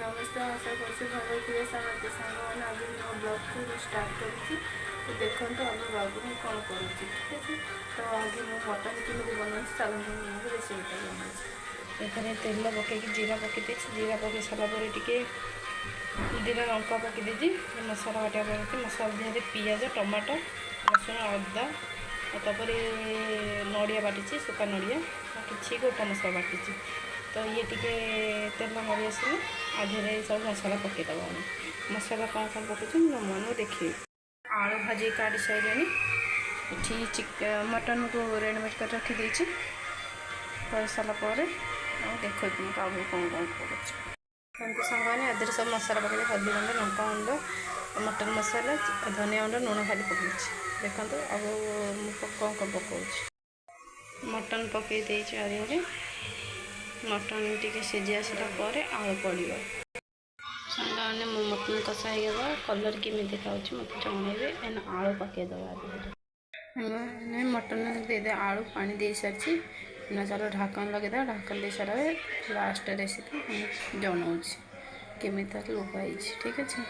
नमस्ते आशा करছি ভালো ଥିବେ ସମସ୍ତେ ସାଙ୍ଗମାନେ ଆଜି ମୋ ବ୍ଲଗ୍କୁ ଷ୍ଟାର୍ଟ କରୁଛି। ତ ଦେଖନ୍ତୁ ଆମ ବ୍ଲଗ୍ରୁ ମୁଁ କ'ଣ କରୁଛି, ଠିକ୍ ଅଛି। ତ ଆଜି ମୁଁ ମଟନ୍ କେମିତି ବନାଉଛି ଚାଲନ୍ତୁ ମୁଁ ରେସିପିଟା ବନାଉଛି। ଏଥିରେ ତେଲ ପକାଇକି ଜିରା ପକାଇ ଦେଇଛି। ଜିରା ପକାଇ ସାରିଲା ପରେ ଟିକେ ଜିରା ଲଙ୍କା ପକାଇ ଦେଇଛି। ମସଲା ବାଟିବା ପକାଇଛି। ମସଲା ଦେହରେ ପିଆଜ ଟମାଟୋ ରସୁଣ ଅଦା ତାପରେ ନଡ଼ିଆ ବାଟିଛି, ଶୁଖା ନଡ଼ିଆ କିଛି ଗୋଟା ମସଲା ବାଟିଛି। तो ये टिके तेल मरी आसिले आधे सब मसला पकईदब। मसला कौन कौन पकड़ मन देखिए। आलू भाजी काढ़ी सारे मटन को रेडीमेड कर रखीदे कर सारापर देख आगे कौन कौन पकड़ सांगे आधे सब मसला पकड़े हल्दी गुंड लंका गुंड मटन मसला धनिया गुंड लुण खाली पकड़ देखो अब कौन कौन पकाऊँ। मटन पकई आधे मटन टी सीझी आसला आलू पड़ो साने मो मटन कषा हो कलर केमी देखा मत जनइबे एन आलू पकईदे मैंने मटन दे आलू पानी दे सारी ना चलो ढाकन लगे ढाकन दे सारा लास्ट रेसिपी जनाऊँ केमी लुकाई ठीक अच्छे।